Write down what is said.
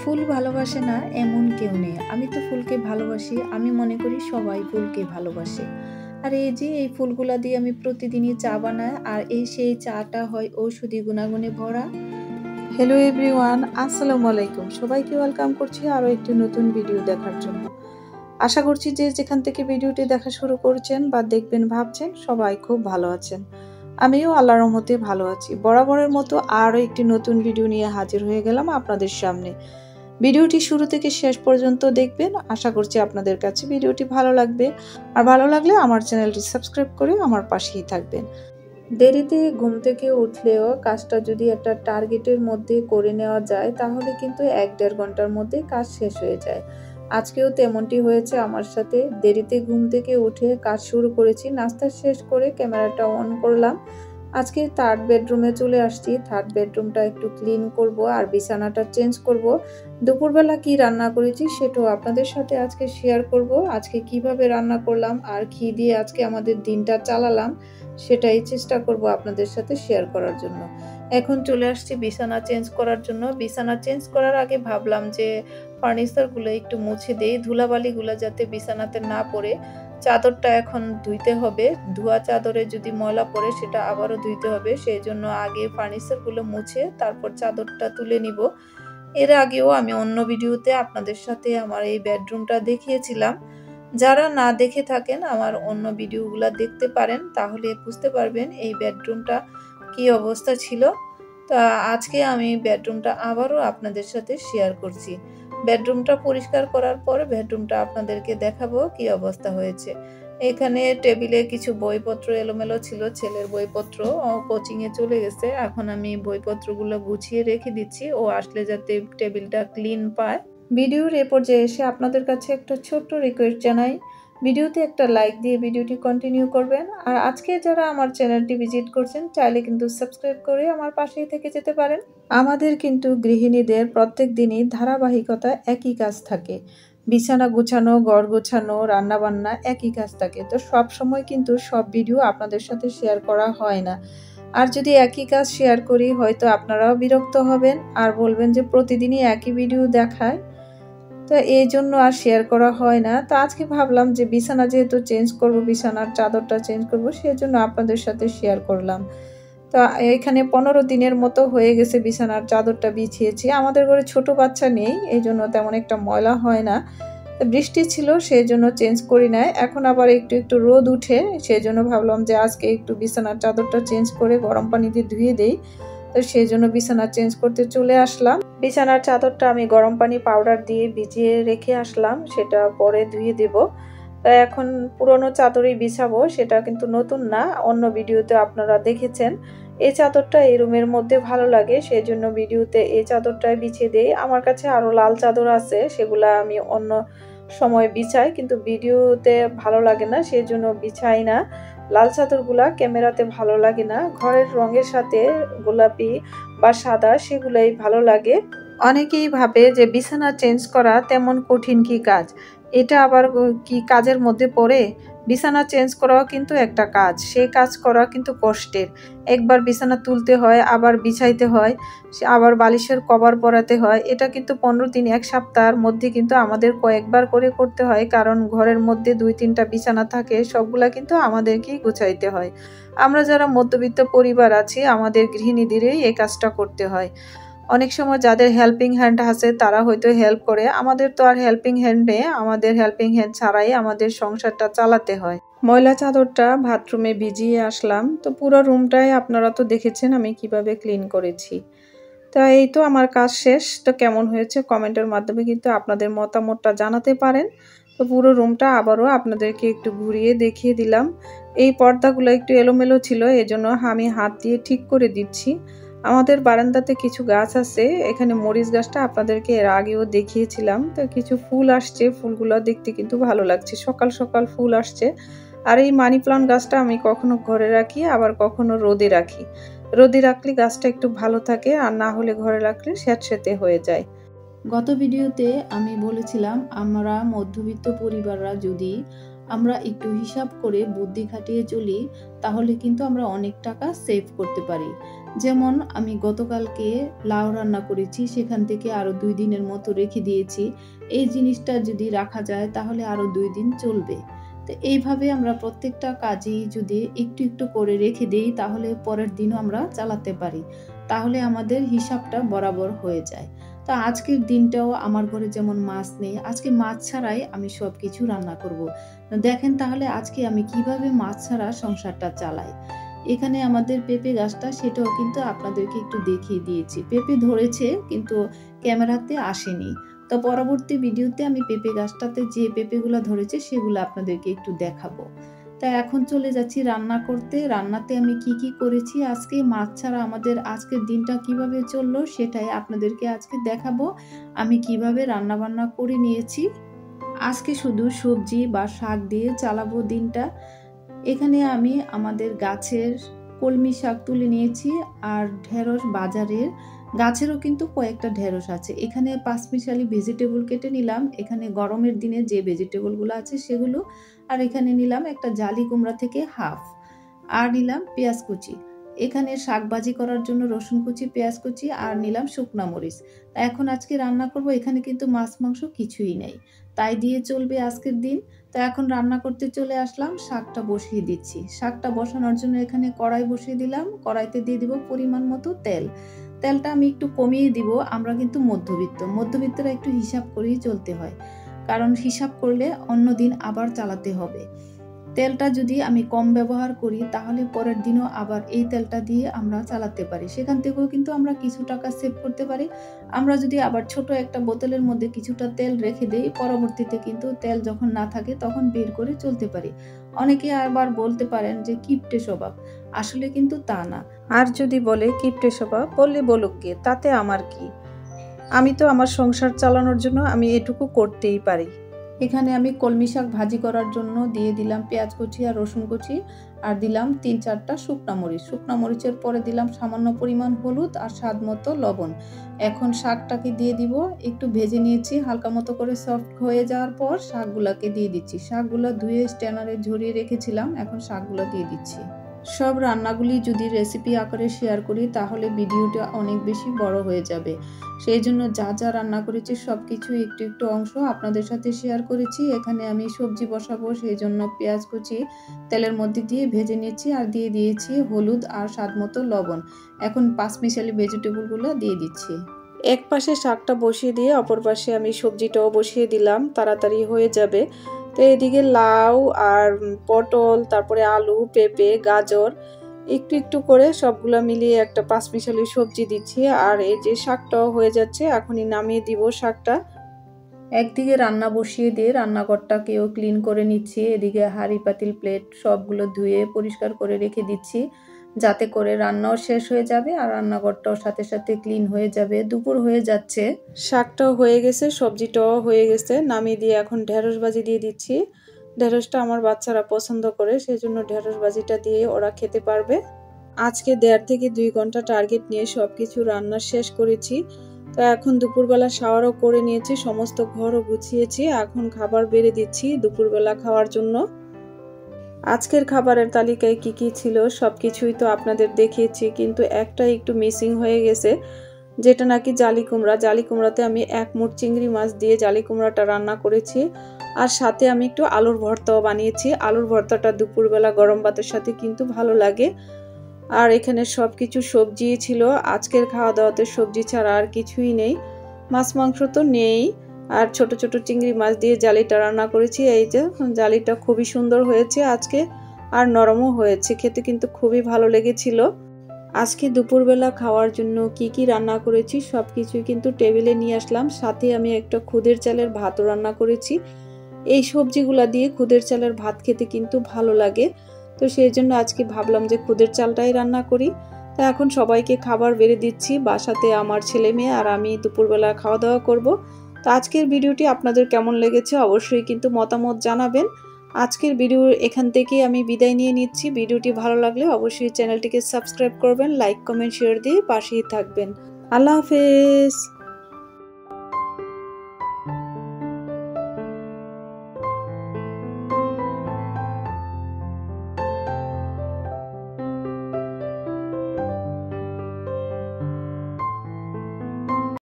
ফুল ভালোবাসে না এমন কেউ নেই। আমি তো ফুলকে ভালোবাসি। আমি মনে করি সবাই ফুলকে ভালোবাসে। আর এই যে এই ফুলগুলা দিয়ে আমি প্রতিদিনই চা বানাই, আর সেই চাটা হয় ঔষধি গুণাগুণে ভরা। হ্যালো এভরিওয়ান, আসসালামু আলাইকুম। সবাইকে ওয়েলকাম করছি আরও একটি নতুন ভিডিও দেখার জন্য। আশা করছি যে যেখান থেকে ভিডিওটি দেখা শুরু করছেন বা দেখবেন ভাবছেন সবাই খুব ভালো আছেন। আমিও আল্লাহর রহমতে ভালো আছি। বরাবরের মতো আরও একটি নতুন ভিডিও নিয়ে হাজির হয়ে গেলাম আপনাদের সামনে। ভিডিওটি শুরু থেকে শেষ পর্যন্ত দেখবেন। আশা করছি আপনাদের কাছে ভিডিওটি ভালো লাগবে। আর ভালো লাগলে আমার চ্যানেলটি সাবস্ক্রাইব করে আমার পাশেই থাকবেন। দেরিতে ঘুম থেকে উঠলেও কাজটা যদি একটা টার্গেটের মধ্যে করে নেওয়া যায় তাহলে কিন্তু 1-1.5 ঘন্টার মধ্যে কাজ শেষ হয়ে যায়। আজকেও তেমনটি হয়েছে আমার সাথে। দেরিতে ঘুম থেকে উঠে কাজ শুরু করেছি, নাস্তা শেষ করে ক্যামেরাটা অন করলাম। আজকে 3rd বেডরুমে চলে আসছি। 3rd বেডরুমটা একটু ক্লিন করব আর বিছানাটা চেঞ্জ করব। দুপুরবেলা কি রান্না করেছি সেটাও আপনাদের সাথে আজকে শেয়ার করব। আজকে কিভাবে রান্না করলাম আর কি দিয়ে আজকে আমাদের দিনটা চালালাম সেটাই চেষ্টা করব আপনাদের সাথে শেয়ার করার জন্য। এখন চলে আসছি বিছানা চেঞ্জ করার জন্য। বিছানা চেঞ্জ করার আগে ভাবলাম যে ফার্নিচারগুলো একটু মুছে দেই, ধুলাবালিগুলো যাতে বিছানাতে না পড়ে। চাদরটা এখন ধুইতে হবে। ধোয়া চাদরে যদি ময়লা পড়ে সেটা আবারও ধুইতে হবে। সেই জন্য আগে ফার্নিচারগুলো মুছে তারপর চাদরটা তুলে নিব। এর আগেও আমি অন্য ভিডিওতে আপনাদের সাথে আমার এই বেডরুমটা দেখিয়েছিলাম। যারা না দেখে থাকেন আমার অন্য ভিডিওগুলো দেখতে পারেন, তাহলে বুঝতে পারবেন এই বেডরুমটা কি অবস্থা ছিল। তা আজকে আমি বেডরুমটা আবারও আপনাদের সাথে শেয়ার করছি। বেডরুমটা পরিষ্কার করার পর বেডরুমটা আপনাদেরকে দেখাবো কি অবস্থা হয়েছে। এখানে টেবিলে কিছু বইপত্র এলোমেলো ছিল, ছেলের বইপত্র। ও কোচিংয়ে চলে গেছে। এখন আমি বইপত্রগুলো গুছিয়ে রেখে দিচ্ছি, ও আসলে যাতে টেবিলটা ক্লিন পায়। ভিডিওর এ পর্যায়ে এসে আপনাদের কাছে একটা ছোট্ট রিকোয়েস্ট জানাই, ভিডিওতে একটা লাইক দিয়ে ভিডিওটি কন্টিনিউ করবেন। আর আজকে যারা আমার চ্যানেলটি ভিজিট করছেন চাইলে কিন্তু সাবস্ক্রাইব করে আমার পাশেই থেকে যেতে পারেন। আমাদের কিন্তু গৃহিণীদের প্রত্যেক দিনই ধারাবাহিকতা একই কাজ থাকে। বিছানা গুছানো, ঘর গোছানো, রান্নাবান্না একই কাজ থাকে। তো সব সময় কিন্তু সব ভিডিও আপনাদের সাথে শেয়ার করা হয় না। আর যদি একই কাজ শেয়ার করি হয়তো আপনারাও বিরক্ত হবেন আর বলবেন যে প্রতিদিনই একই ভিডিও দেখায়। তো এই জন্য আর শেয়ার করা হয় না। তো আজকে ভাবলাম যে বিছানা যেহেতু চেঞ্জ করব, বিছানার চাদরটা চেঞ্জ করব, সেজন্য আপনাদের সাথে শেয়ার করলাম। তো এখানে 15 দিনের মতো হয়ে গেছে বিছানার চাদরটা বিছিয়েছি। আমাদের ঘরে ছোট বাচ্চা নেই, এই জন্য তেমন একটা ময়লা হয় না। বৃষ্টি ছিল সেই জন্য চেঞ্জ করি নাই। এখন আবার একটু একটু রোদ উঠে, সেই জন্য ভাবলাম যে আজকে একটু বিছানার চাদরটা চেঞ্জ করে গরম পানি দিয়ে ধুয়ে দেই। তো সেই জন্য বিছানা চেঞ্জ করতে চলে আসলাম। বিছানার চাদরটা আমি গরম পানি পাউডার দিয়ে ভিজিয়ে রেখে আসলাম, সেটা পরে ধুয়ে দেব। তাই এখন পুরনো চাদরই বিছাবো, সেটা কিন্তু নতুন না, অন্য ভিডিওতে আপনারা দেখেছেন। এই চাদরটা এই রুমের মধ্যে ভালো লাগে, সেই জন্য ভিডিওতে এই চাদরটাই বিছিয়ে দেই। আমার কাছে আরও লাল চাদর আছে, সেগুলা আমি অন্য সময় বিছাই, কিন্তু ভিডিওতে ভালো লাগে না সেই জন্য বিছাই না। লাল চাদরগুলা ক্যামেরাতে ভালো লাগে না, ঘরের রঙের সাথে গোলাপি বা সাদা সেগুলাই ভালো লাগে। অনেকেই ভাবে যে বিছানা চেঞ্জ করা তেমন কঠিন কি কাজ, এটা আবার কি কাজের মধ্যে পড়ে? বিছানা চেঞ্জ করাও কিন্তু একটা কাজ, সেই কাজ করা কিন্তু কষ্টের। একবার বিছানা তুলতে হয়, আবার বিছাইতে হয়, আবার বালিশের কভার পরাতে হয়। এটা কিন্তু 15 দিন 1 সপ্তাহের মধ্যে কিন্তু আমাদের কয়েকবার করে করতে হয়, কারণ ঘরের মধ্যে 2-3টা বিছানা থাকে, সবগুলা কিন্তু আমাদেরকেই গুছাইতে হয়। আমরা যারা মধ্যবিত্ত পরিবার আছি আমাদের গৃহিণীদেরই এই কাজটা করতে হয়। অনেক সময় যাদের হেল্পিং হ্যান্ড আছে তারা হয়তো হেল্প করে, আমাদের তো আর হেল্পিং হ্যান্ড নেই, আমাদের হেল্পিং হ্যান্ড ছাড়াই আমাদের সংসারটা চালাতে হয়। ময়লা চাদরটা বাথরুমে ভিজিয়ে আসলাম। তো পুরো রুমটাই আপনারা তো দেখেছেন আমি কিভাবে ক্লিন করেছি। তো এই তো আমার কাজ শেষ। তো কেমন হয়েছে কমেন্টের মাধ্যমে কিন্তু আপনাদের মতামতটা জানাতে পারেন। তো পুরো রুমটা আবারও আপনাদেরকে একটু ঘুরিয়ে দেখিয়ে দিলাম। এই পর্দাগুলো একটু এলোমেলো ছিল, এজন্য আমি হাত দিয়ে ঠিক করে দিচ্ছি। আমাদের বারান্দাতে কিছু গাছ আছে, এখানে মরিচ গাছটা আপনাদেরকে এর আগেও দেখিয়েছিলাম। তো কিছু ফুল আসছে, ফুলগুলো দেখতে কিন্তু ভালো লাগছে, সকাল সকাল ফুল আসছে। আর এই মানি প্লান্ট গাছটা আমি কখনো ঘরে রাখি, আবার কখনো রোদে রাখি। রোদে রাখলে গাছটা একটু ভালো থাকে, আর না হলে ঘরে রাখলে স্যাঁতসেঁতে হয়ে যায়। গত ভিডিওতে আমি বলেছিলাম আমরা মধ্যবিত্ত পরিবাররা যদি আমরা একটু হিসাব করে বুদ্ধি খাটিয়ে চলি তাহলে কিন্তু আমরা অনেক টাকা সেভ করতে পারি। যেমন আমি গতকালকে লাউ রান্না করেছি, সেখান থেকে আরও 2 দিনের মতো রেখে দিয়েছি। এই জিনিসটা যদি রাখা যায় তাহলে আরও 2 দিন চলবে। তো এইভাবে আমরা প্রত্যেকটা কাজই যদি একটু একটু করে রেখে দেই তাহলে পরের দিনও আমরা চালাতে পারি। তাহলে আমাদের হিসাবটা বরাবর হয়ে যায়। তো আজকের দিনটাও আমার ঘরে যেমন মাছ নেই, আজকে মাছ ছাড়াই আমি সবকিছু রান্না করব। দেখেন তাহলে আজকে আমি কিভাবে মাছ ছাড়া সংসারটা চালাই। এখানে আমাদের পেঁপে গাছটা সেটাও কিন্তু আপনাদেরকে একটু দেখিয়ে দিয়েছি। পেঁপে ধরেছে কিন্তু ক্যামেরাতে আসেনি। তো পরবর্তী ভিডিওতে আমি পেঁপে গাছটাতে যে পেঁপেগুলো ধরেছে সেগুলো আপনাদেরকে একটু দেখাবো। তা এখন চলে যাচ্ছি রান্না করতে। রান্নাতে আমি কি করেছি আজকে, মাছ ছাড়া আমাদের আজকের দিনটা কিভাবে চললো সেটাই আপনাদেরকে আজকে দেখাবো। আমি কিভাবে রান্নাবান্না করে নিয়েছি। আজকে শুধু সবজি বা শাক দিয়ে চালাবো দিনটা। এখানে আমি আমাদের গাছের কলমি শাক তুলে নিয়েছি আর ঢেঁড়স বাজারের গাছেরও কিন্তু কয়েকটা ঢেঁড়স আছে। এখানে পাঁচমিশালি ভেজিটেবল কেটে নিলাম, এখানে গরমের দিনে যে ভেজিটেবলগুলো আছে সেগুলো। আর এখানে নিলাম একটা জালি কুমড়া থেকে হাফ, আর নিলাম পেঁয়াজ কুচি। এখানে শাক ভাজি করার জন্য রসুন কুচি, পেঁয়াজ কুচি আর নিলাম শুকনা মরিচ। এখন আজকে রান্না করব, এখানে কিন্তু মাছ মাংস কিছুই নেই, তাই দিয়ে চলবে আজকের দিন। তো এখন রান্না করতে চলে আসলাম, শাকটা বসিয়ে দিচ্ছি। শাকটা বসানোর জন্য এখানে কড়াই বসিয়ে দিলাম, কড়াইতে দিয়ে দিব পরিমাণ মতো তেল। তেলটা আমি একটু কমিয়ে দিব, আমরা কিন্তু মধ্যবিত্তরা একটু হিসাব করেই চলতে হয়, কারণ হিসাব করলে অন্য দিন আবার চালাতে হবে। তেলটা যদি আমি কম ব্যবহার করি তাহলে পরের দিনও আবার এই তেলটা দিয়ে আমরা চালাতে পারি, সেখান থেকেও কিন্তু আমরা কিছু টাকা সেভ করতে পারি। আমরা যদি আবার ছোট একটা বোতলের মধ্যে কিছুটা তেল রেখে দেই, পরবর্তীতে কিন্তু তেল যখন না থাকে তখন বের করে চলতে পারি। অনেকে আবার বলতে পারেন যে কিপটে স্বভাব, আসলে কিন্তু তা না। আর যদি বলে কিপটে স্বভাব, বললে বলুক গে, তাতে আমার কি? আমি তো আমার সংসার চালানোর জন্য আমি এটুকু করতেই পারি। এখানে আমি কলমি শাক ভাজি করার জন্য দিয়ে দিলাম পেঁয়াজ কুচি আর রসুন কুচি, আর দিলাম 3-4টা শুকনা মরিচ। শুকনা মরিচের পরে দিলাম সামান্য পরিমাণ হলুদ আর স্বাদ মতো লবণ। এখন শাকটাকে দিয়ে দিব, একটু ভেজে নিয়েছি হালকা মতো করে, সফট হয়ে যাওয়ার পর শাকগুলোকে দিয়ে দিচ্ছি। শাকগুলো ধুয়ে স্ট্যানারে ঝরিয়ে রেখেছিলাম, এখন শাকগুলো দিয়ে দিচ্ছি। সব রান্নাগুলি যদি রেসিপি আকারে শেয়ার করি তাহলে ভিডিওটা অনেক বেশি বড় হয়ে যাবে, সেই জন্য যা রান্না করেছি সব কিছু একটু একটু অংশ আপনাদের সাথে শেয়ার করেছি। এখানে আমি সবজি বসাবো, সেই জন্য পেঁয়াজ কুচি তেলের মধ্যে দিয়ে ভেজে নিচ্ছি আর দিয়ে দিয়েছি হলুদ আর স্বাদ মতো লবণ। এখন পাঁচমিশালি ভেজিটেবলগুলো দিয়ে দিচ্ছি। এক পাশে শাকটা বসিয়ে দিয়ে অপর পাশে আমি সবজিটাও বসিয়ে দিলাম, তাড়াতাড়ি হয়ে যাবে। তো এদিকে লাউ আর পটল, তারপরে আলু, পেঁপে, গাজর একটু একটু করে সবগুলো মিলিয়ে একটা পাঁচমিশালি সবজি দিচ্ছি। আর এই যে শাকটাও হয়ে যাচ্ছে, এখনই নামিয়ে দিব শাকটা। একদিকে রান্না বসিয়ে দিয়ে রান্নাঘরটাকেও ক্লিন করে নিচ্ছি, এদিকে হাঁড়ি পাতিল প্লেট সবগুলো ধুয়ে পরিষ্কার করে রেখে দিচ্ছি, যাতে করে রান্নাও শেষ হয়ে যাবে আর রান্নাঘরটাও সাথে সাথে ক্লিন হয়ে যাবে। দুপুর হয়ে যাচ্ছে, শাকটাও হয়ে গেছে, সবজিটাও হয়ে গেছে, নামিয়ে দিয়ে এখন ঢেঁড়স ভাজি দিয়ে দিচ্ছি। ঢেঁড়সটা আমার বাচ্চারা পছন্দ করে, সেই জন্য ঢেঁড়স ভাজিটা দিয়ে ওরা খেতে পারবে। আজকে 1.5 থেকে 2 ঘন্টা টার্গেট নিয়ে সবকিছু রান্না শেষ করেছি। তো এখন দুপুরবেলা শাওয়ারও করে নিয়েছি, সমস্ত ঘরও গুছিয়েছি, এখন খাবার বেড়ে দিচ্ছি দুপুরবেলা খাওয়ার জন্য। আজকের খাবারের তালিকায় কি ছিল সবকিছুই তো আপনাদের দেখিয়েছি, কিন্তু একটা একটু মিসিং হয়ে গেছে, যেটা নাকি জালি কুমড়া। জালি কুমড়াতে আমি 1 মুঠ চিংড়ি মাছ দিয়ে জালি কুমড়াটা রান্না করেছি, আর সাথে আমি একটু আলুর ভর্তাও বানিয়েছি। আলুর ভর্তাটা দুপুরবেলা গরম ভাতের সাথে কিন্তু ভালো লাগে। আর এখানে সব কিছু সবজি ছিল, আজকের খাওয়া দাওয়াতে সবজি ছাড়া আর কিছুই নেই। মাছ মাংস তো নেই, আর ছোট ছোট চিংড়ি মাছ দিয়ে জালিটা রান্না করেছি। এই যে জালিটা খুবই সুন্দর হয়েছে আজকে, আর নরমও হয়েছে, খেতে কিন্তু খুবই ভালো লেগেছিল। আজকে দুপুরবেলা খাওয়ার জন্য কি রান্না করেছি সব কিছুই কিন্তু টেবিলে নিয়ে আসলাম, সাথে আমি একটা খুদের চালের ভাতও রান্না করেছি। এই সবজিগুলা দিয়ে খুদের চালের ভাত খেতে কিন্তু ভালো লাগে, তো সেই জন্য আজকে ভাবলাম যে খুদের চালটাই রান্না করি। তো এখন সবাইকে খাবার বেড়ে দিচ্ছি, বাসাতে আমার ছেলে মেয়ে আর আমি দুপুরবেলা খাওয়া দাওয়া করব। তো আজকের ভিডিওটি আপনাদের কেমন লেগেছে অবশ্যই কিন্তু মতামত জানাবেন। আজকের ভিডিও এখান থেকেই আমি বিদায় নিয়ে নিচ্ছি। ভিডিওটি ভালো লাগলে অবশ্যই চ্যানেলটিকে সাবস্ক্রাইব করবেন, লাইক কমেন্ট শেয়ার দিয়ে পাশেই থাকবেন। আল্লাহ হাফেজ।